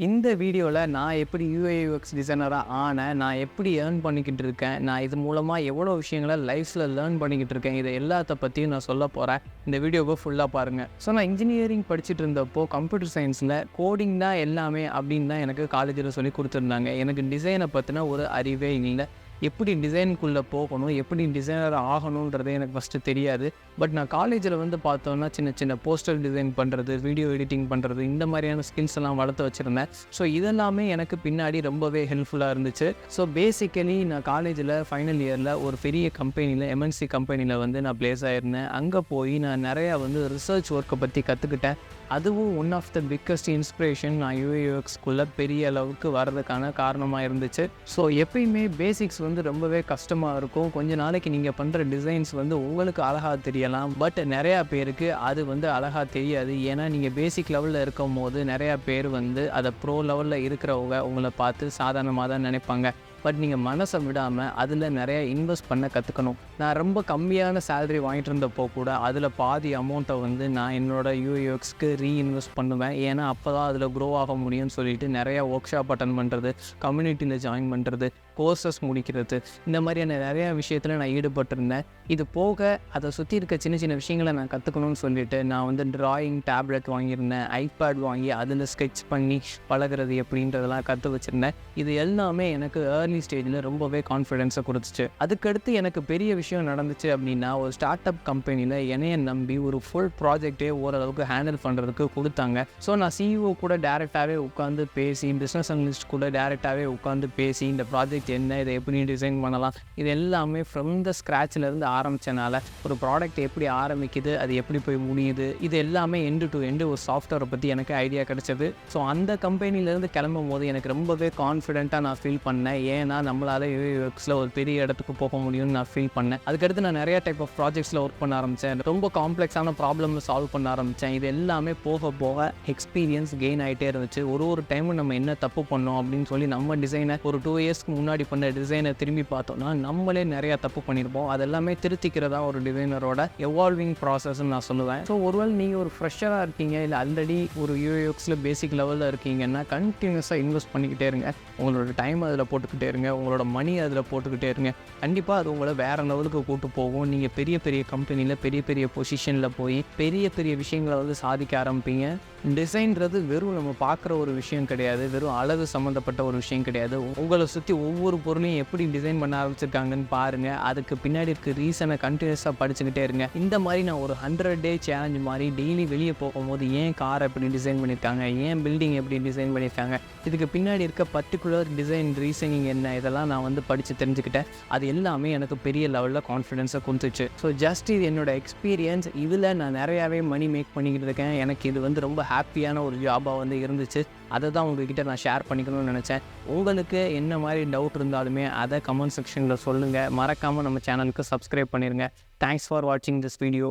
இந்த வீடியோல நான் எப்படி யூஐ யூஎக்ஸ் டிசைனரா ஆனேன், நான் எப்படி ஏர்ன் பண்ணிக்கிட்டு இருக்கேன், நான் இது மூலமா எவ்வளோ விஷயங்கள லைஃப்ல லேர்ன் பண்ணிக்கிட்டு இருக்கேன், இத எல்லாத்த பத்தியும் நான் சொல்லப் போறேன். இந்த வீடியோவ ஃபுல்லா பாருங்க. நான் இன்ஜினியரிங் படிச்சுட்டு இருந்தப்போ கம்ப்யூட்டர் சயின்ஸ்ல கோடிங் தான் எல்லாமே அப்படின்னு தான் எனக்கு காலேஜில் சொல்லி கொடுத்துருந்தாங்க. எனக்கு டிசைனை பத்தின ஒரு அறிவே இல்லை. எப்படி டிசைனுக்குள்ளே போகணும், எப்படி டிசைனர் ஆகணுன்றதே எனக்கு ஃபஸ்ட்டு தெரியாது. பட் நான் காலேஜில் வந்து பார்த்தோன்னா சின்ன சின்ன போஸ்டர் டிசைன் பண்ணுறது, வீடியோ எடிட்டிங் பண்ணுறது, இந்த மாதிரியான ஸ்கில்ஸ் எல்லாம் வளர்த்து வச்சுருந்தேன். இதெல்லாமே எனக்கு பின்னாடி ரொம்பவே ஹெல்ப்ஃபுல்லாக இருந்துச்சு. பேசிக்கலி நான் காலேஜில் ஃபைனல் இயரில் ஒரு பெரிய கம்பெனியில் எம்என்சி கம்பெனியில் வந்து நான் ப்ளேஸ் ஆகிருந்தேன். அங்கே போய் நான் நிறையா வந்து ரிசர்ச் ஒர்க்கை பற்றி கற்றுக்கிட்டேன். அதுவும் one of the biggest inspiration நான் யூஐயூஎக்ஸ்குள்ளே பெரிய அளவுக்கு வர்றதுக்கான காரணமாக இருந்துச்சு. எப்பயுமே பேசிக்ஸ் வந்து ரொம்பவே கஷ்டமாக இருக்கும். கொஞ்ச நாளைக்கு நீங்கள் பண்ணுற டிசைன்ஸ் வந்து உங்களுக்கு அழகாக தெரியலாம். பட் நிறையா பேருக்கு அது வந்து அழகாக தெரியாது. ஏன்னா நீங்கள் பேசிக் லெவலில் இருக்கும் போது நிறையா பேர் வந்து அதை ப்ரோ லெவலில் இருக்கிறவங்க உங்களை பார்த்து சாதாரணமாக தான் நினைப்பாங்க. பட் நீங்கள் மனசை விடாமல் அதில் நிறையா இன்வெஸ்ட் பண்ண கற்றுக்கணும். நான் ரொம்ப கம்மியான சேலரி வாங்கிட்டு இருந்தப்போ கூட அதில் பாதி அமௌண்ட்டை வந்து நான் என்னோடய யூஐயூஎக்ஸ்க்கு ரீஇன்வெஸ்ட் பண்ணுவேன். ஏன்னா அப்போ தான் அதில் க்ரோ ஆக முடியும்னு சொல்லிட்டு நிறையா ஒர்க் ஷாப் அட்டன் பண்ணுறது, கம்யூனிட்டியில் ஜாயின் பண்ணுறது, கோர்சஸ் முடிக்கிறது, இந்த மாதிரியான நிறையா விஷயத்தில் நான் ஈடுபட்டிருந்தேன். இது போக அதை சுற்றி இருக்க சின்ன சின்ன விஷயங்களை நான் கற்றுக்கணும்னு சொல்லிட்டு நான் வந்து ட்ராயிங் டேப்லெட் வாங்கியிருந்தேன், ஐபேட் வாங்கி அதில் ஸ்கெட்ச் பண்ணி பழகிறது எப்படின்றதெல்லாம் கற்று வச்சுருந்தேன். இது எல்லாமே எனக்கு ஏர்லி ஸ்டேஜில் ரொம்பவே கான்ஃபிடென்ஸை கொடுத்துச்சு. அதுக்கடுத்து எனக்கு பெரிய விஷயம் நடந்துச்சு அப்படின்னா, ஒரு ஸ்டார்ட் அப் கம்பெனியில் என்னைய நம்பி ஒரு ஃபுல் ப்ராஜெக்டே ஓரளவுக்கு ஹேண்டில் பண்ணுறதுக்கு கொடுத்தாங்க. நான் சிஇஓ கூட டேரெக்டாகவே உட்காந்து பேசி, பிஸ்னஸ் அனலிஸ்ட் கூட டேரெக்டாகவே உட்காந்து பேசி, இந்த ப்ராஜெக்ட் என்ன, இதை எப்படி டிசைன் பண்ணலாம், இது எல்லாமே ஃப்ரம் த ஸ்க்ராட்ச்லேருந்து ஆரம்பித்தனால ஒரு ப்ராடக்ட் எப்படி ஆரம்பிக்குது, அது எப்படி போய் முடியுது, இது எல்லாமே எண்டு டு எண்டு ஒரு சாஃப்ட்வேரை பற்றி எனக்கு ஐடியா கிடச்சிது. அந்த கம்பெனிலேருந்து கிளம்பும் போது எனக்கு ரொம்பவே கான்ஃபிடென்ட்டாக நான் ஃபீல் பண்ணேன். ஏன்னா நம்மளால் யூஎக்ஸில் ஒரு பெரிய இடத்துக்கு போக முடியும்னு நான் ஃபீல் பண்ணேன். அதுக்கடுத்து நான் நிறையா டைப் ஆஃப் ப்ராஜெக்ட்ஸில் ஒர்க் பண்ண ஆரம்பித்தேன். ரொம்ப காம்ப்ளெக்ஸான ப்ராப்ளம் சால்வ் பண்ண ஆரம்பித்தேன். இது எல்லாமே போக போக எக்ஸ்பீரியன்ஸ் கெயின் ஆகிட்டே இருந்துச்சு. ஒரு டைமும் நம்ம என்ன தப்பு பண்ணோம் அப்படின்னு சொல்லி நம்ம டிசைனை ஒரு 2 இயர்ஸ்க்கு முன்னாடி பண்ண டிசைனை திரும்பி பார்த்தோம்னா நம்மளே நிறையா தப்பு பண்ணியிருப்போம். அதெல்லாமே திருத்திக்கிறதா ஒரு டிசைனரோட எவால்விங் ப்ராசஸ்ன்னு நான் சொல்லுவேன். ஒருவேளை நீங்கள் ஒரு ஃப்ரெஷராக இருக்கீங்க, இல்லை ஆல்ரெடி ஒரு யூஎக்ஸில் பேசிக் லெவலில் இருக்கீங்கன்னா கண்டினியூஸாக இன்வெஸ்ட் பண்ணிக்கிட்டே இருங்க. உங்களோட டைம் அதில் போட்டுக்கிட்டே இருங்க, உங்களோட மணி அதில் போட்டுக்கிட்டே இருங்க. கண்டிப்பாக அது உங்களை வேறு லெவலுக்கு கூட்டு போகும். நீங்கள் பெரிய பெரிய கம்பெனியில் பெரிய பெரிய பொசிஷனில் போய் பெரிய பெரிய விஷயங்களை வந்து சாதிக்க ஆரம்பிப்பீங்க. டிசைன்றது வெறும் நம்ம பார்க்குற ஒரு விஷயம் கிடையாது, வெறும் அழகு சம்மந்தப்பட்ட ஒரு விஷயம் கிடையாது. உங்களை சுற்றி ஒவ்வொரு பொருளையும் எப்படி டிசைன் பண்ண ஆரம்பிச்சிருக்காங்கன்னு பாருங்கள். அதுக்கு பின்னாடி இருக்க ரீசனை கண்டினியூஸாக படிச்சுக்கிட்டே இருங்க. இந்த மாதிரி நான் ஒரு 100 டே சேலஞ்ச் மாதிரி டெய்லி வெளியே போகும்போது ஏன் கார் எப்படி டிசைன் பண்ணியிருக்காங்க, ஏன் பில்டிங் எப்படி டிசைன் பண்ணியிருக்காங்க, இதுக்கு பின்னாடி இருக்க பர்டிகுலர் டிசைன் ரீசனிங் என்ன, இதெல்லாம் நான் வந்து படித்து தெரிஞ்சுக்கிட்டேன். அது எல்லாமே எனக்கு பெரிய லெவலில் கான்ஃபிடென்ஸை கொடுத்துச்சு. ஜஸ்ட் இது என்னோட எக்ஸ்பீரியன்ஸ். இதில் நான் நிறையாவே மணி மேக் பண்ணிக்கிட்டு இருக்கேன். எனக்கு இது வந்து ரொம்ப ஹாப்பியான ஒரு ஜாபாக வந்து இருந்துச்சு. அதை தான் உங்ககிட்ட நான் ஷேர் பண்ணிக்கணும்னு நினச்சேன். உங்களுக்கு என்ன மாதிரி டவுட் இருந்தாலுமே அதை கமெண்ட் செக்ஷனில் சொல்லுங்கள். மறக்காமல் நம்ம சேனலுக்கு சப்ஸ்கிரைப் பண்ணிடுங்க. தேங்க்ஸ் ஃபார் வாட்சிங் திஸ் வீடியோ.